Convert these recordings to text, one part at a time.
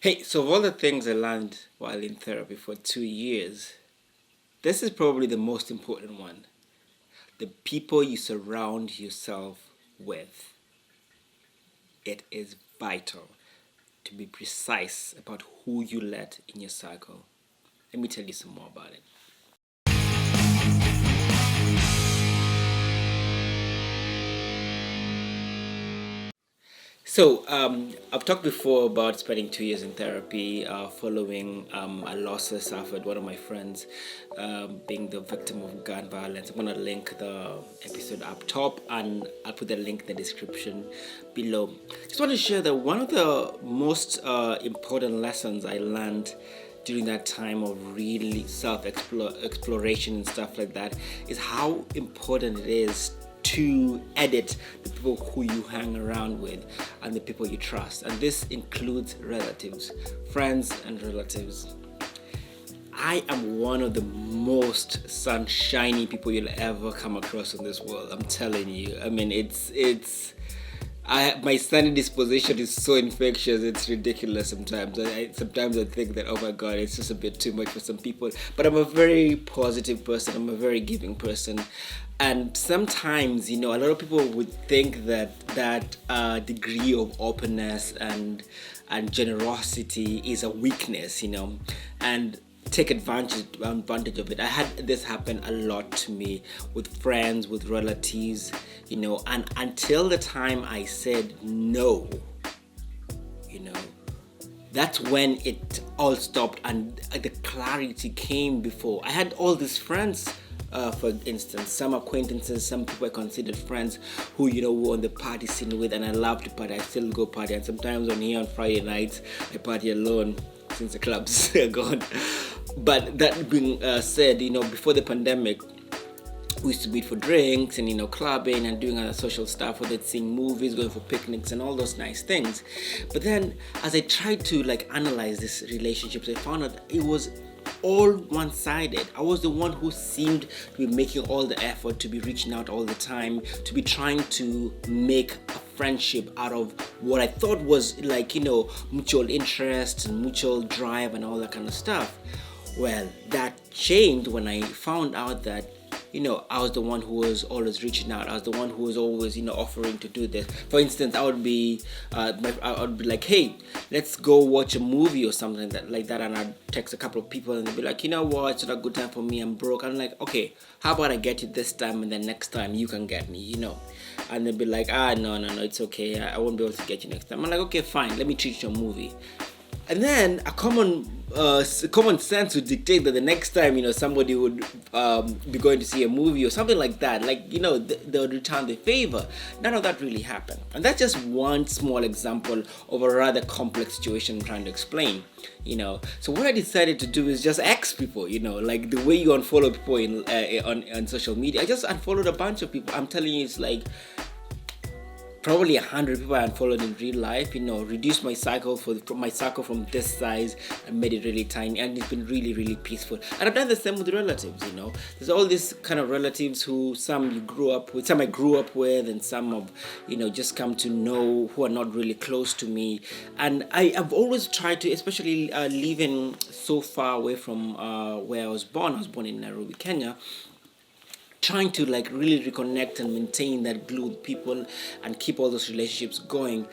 Hey, so of all the things I learned while in therapy for 2 years, this is probably the most important one. The people you surround yourself with. It is vital to be precise about who you let in your circle. Let me tell you some more about it. I've talked before about spending 2 years in therapy following a loss I suffered. One of my friends being the victim of gun violence. I'm going to link the episode up top and I'll put the link in the description below. Just want to share that one of the most important lessons I learned during that time of really self-exploration and stuff like that is how important it is to edit the people who you hang around with and the people you trust, and this includes relatives, friends and relatives. I am one of the most sunshiny people you'll ever come across in this world. I'm telling you. I mean, my sunny disposition is so infectious. It's ridiculous sometimes. Sometimes I think that, oh my God, it's just a bit too much for some people. But I'm a very positive person. I'm a very giving person. And sometimes, a lot of people would think that degree of openness and generosity is a weakness, and take advantage of it. I had this happen a lot to me with friends, with relatives, and until the time I said no, that's when it all stopped and the clarity came. Before I had all these friends, for instance, some acquaintances, some people I considered friends who, were on the party scene with, and I love to party. I still go party, and sometimes on Friday nights, I party alone since the clubs are gone. But that being said, before the pandemic, we used to meet for drinks and clubbing and doing other social stuff, whether it's seeing movies, going for picnics and all those nice things. But then as I tried to analyze these relationships, I found out it was all one-sided. I was the one who seemed to be making all the effort, to be reaching out all the time, to be trying to make a friendship out of what I thought was mutual interest and mutual drive and all that kind of stuff. Well, that changed when I found out that I was the one who was always reaching out. I was the one who was always, offering to do this. For instance, I would be like, hey, let's go watch a movie or something like that. And I'd text a couple of people and they'd be like, you know what, it's not a good time for me, I'm broke. I'm like, okay, how about I get you this time and then next time you can get me, And they'd be like, no, it's okay. I won't be able to get you next time. I'm like, okay, fine, let me treat you to a movie. And then a common sense would dictate that the next time, somebody would be going to see a movie or something like that, they would return the favor. None of that really happened. And that's just one small example of a rather complex situation I'm trying to explain, So what I decided to do is just X people, like the way you unfollow people on social media. I just unfollowed a bunch of people. I'm telling you, it's like probably 100 people I unfollowed in real life, reduced my circle from this size and made it really tiny, and it's been really, really peaceful. And I've done the same with relatives, There's all these kind of relatives who some I grew up with, and some have, just come to know, who are not really close to me. And I've always tried to, especially living so far away from where I was born. I was born in Nairobi, Kenya. Trying to really reconnect and maintain that glue with people and keep all those relationships going.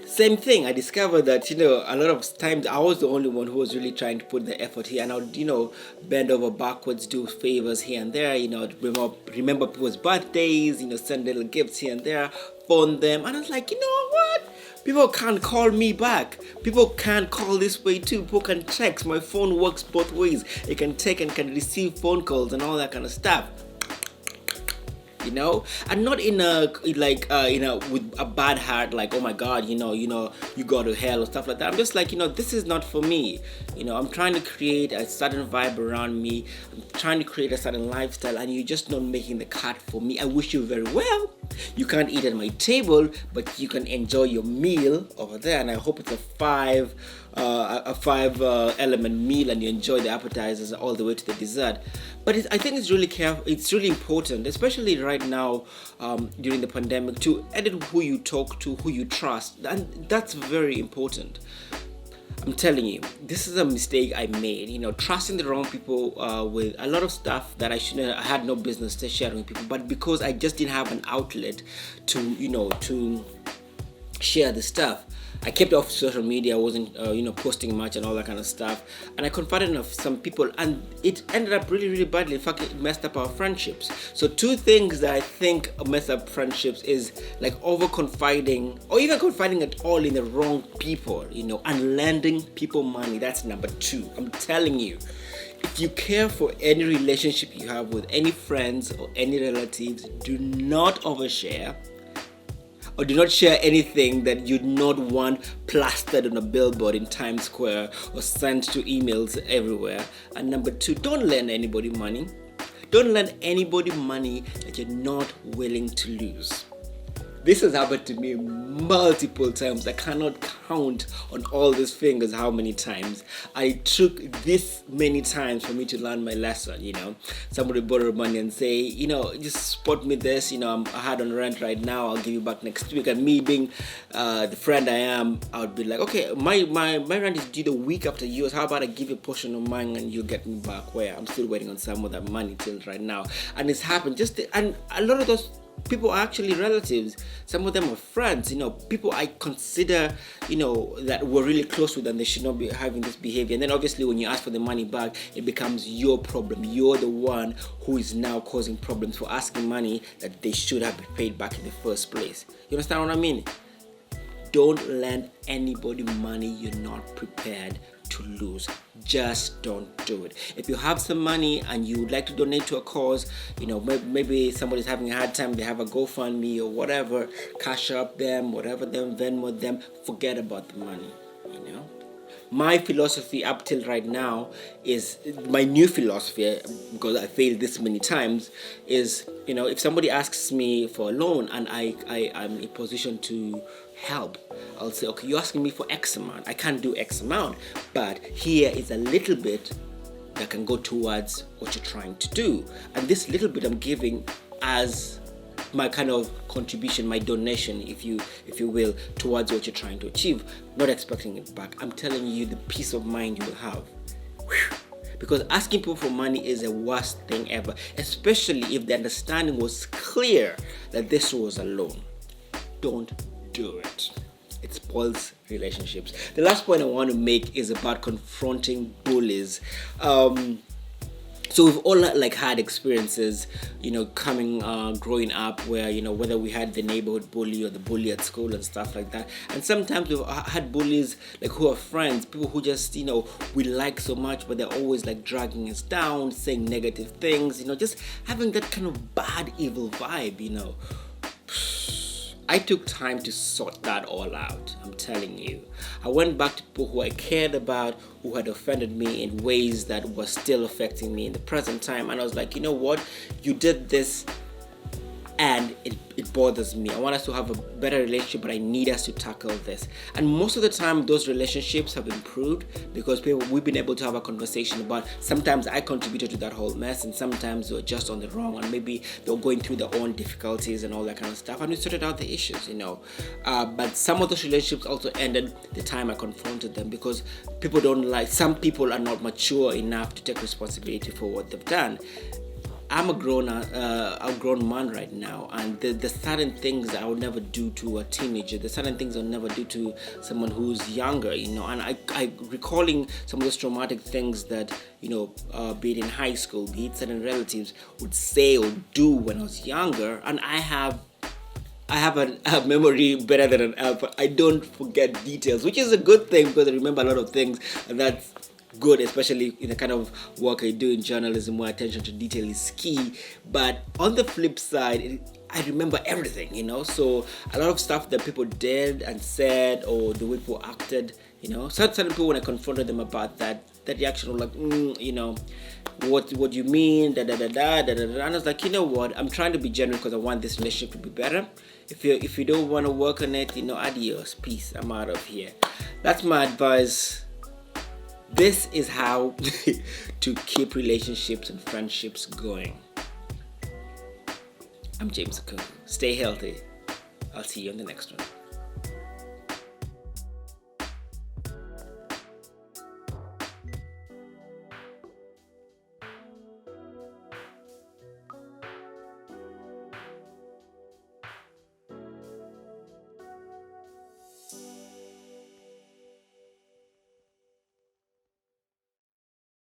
Same thing, I discovered that a lot of times I was the only one who was really trying to put the effort here, and I would bend over backwards, do favors here and there, remember people's birthdays, send little gifts here and there, phone them, and I was like, you know what? People can't call me back. People can't call this way too. People can text. My phone works both ways. It can take and can receive phone calls and all that kind of stuff. And not in a with a bad heart, like, oh my God, you go to hell or stuff like that. I'm just like, this is not for me. I'm trying to create a certain vibe around me. I'm trying to create a certain lifestyle, and you're just not making the cut for me. I wish you very well. You can't eat at my table, but you can enjoy your meal over there, and I hope it's a five element meal, and you enjoy the appetizers all the way to the dessert. But I think it's really important, especially right now during the pandemic, to edit who you talk to, who you trust, and that's very important. I'm telling you, this is a mistake I made. Trusting the wrong people with a lot of stuff that I had no business to sharing with people. But because I just didn't have an outlet to share the stuff, I kept off social media. I wasn't posting much and all that kind of stuff, and I confided in some people, and it ended up really, really badly. In fact, it messed up our friendships. So 2 things that I think mess up friendships is like over confiding, or even confiding at all in the wrong people, and lending people money. That's number 2. I'm telling you, if you care for any relationship you have with any friends or any relatives, do not overshare, or do not share anything that you'd not want plastered on a billboard in Times Square or sent to emails everywhere. And number 2, don't lend anybody money. Don't lend anybody money that you're not willing to lose. This has happened to me multiple times. I cannot count on all these fingers how many times. I took this many times for me to learn my lesson. Somebody borrow money and say, just spot me this, I'm hard on rent right now, I'll give you back next week. And me being the friend I am, I would be like, okay, my rent is due the week after yours. How about I give you a portion of mine and you get me back? Where I'm still waiting on some of that money till right now. And it's happened. And a lot of those people are actually relatives. Some of them are friends, people I consider, that we're really close with, and they should not be having this behavior. And then obviously when you ask for the money back, it becomes your problem. You're the one who is now causing problems for asking money that they should have been paid back in the first place. You understand what I mean? Don't lend anybody money you're not prepared to lose. Just don't do it. If you have some money and you would like to donate to a cause, maybe somebody's having a hard time, they have a GoFundMe or whatever, cash up them, whatever them, Venmo them, forget about the money. My philosophy up till right now is, my new philosophy, because I failed this many times, is, if somebody asks me for a loan and I'm in a position to help, I'll say, okay, you're asking me for X amount. I can't do X amount, but here is a little bit that can go towards what you're trying to do. And this little bit I'm giving as my kind of contribution, my donation, if you will, towards what you're trying to achieve, not expecting it back. I'm telling you, the peace of mind you will have. Whew. Because asking people for money is the worst thing ever, especially if the understanding was clear that this was a loan. Don't do it. It spoils relationships. The last point I want to make is about confronting bullies. So we've all had experiences, growing up where, whether we had the neighborhood bully or the bully at school and stuff like that. And sometimes we've had bullies who are friends, people who just, we like so much, but they're always dragging us down, saying negative things, just having that kind of bad, evil vibe, I took time to sort that all out. I'm telling you. I went back to people who I cared about, who had offended me in ways that were still affecting me in the present time. And I was like, you know what? You did this and it bothers me. I want us to have a better relationship, but I need us to tackle this. And most of the time, those relationships have improved because we've been able to have a conversation about, sometimes I contributed to that whole mess, and sometimes they were just on the wrong, and maybe they were going through their own difficulties and all that kind of stuff, and we sorted out the issues, But some of those relationships also ended the time I confronted them, because some people are not mature enough to take responsibility for what they've done. I'm a grown man right now, and there's certain things I would never do to a teenager. There's certain things I'll never do to someone who's younger, and I recalling some of those traumatic things that, be it in high school, be it certain relatives would say or do when I was younger, and I have a memory better than an elf. I don't forget details, which is a good thing because I remember a lot of things, and that's good, especially in the kind of work I do in journalism where attention to detail is key. But on the flip side, I remember everything, so a lot of stuff that people did and said, or the way people acted, certain people, when I confronted them about that reaction was like, what do you mean, da da da da da da, and I was like, you know what, I'm trying to be genuine because I want this relationship to be better. If you don't want to work on it, adios, peace, I'm out of here. That's my advice. This is how to keep relationships and friendships going. I'm James Akungu. Stay healthy. I'll see you on the next one.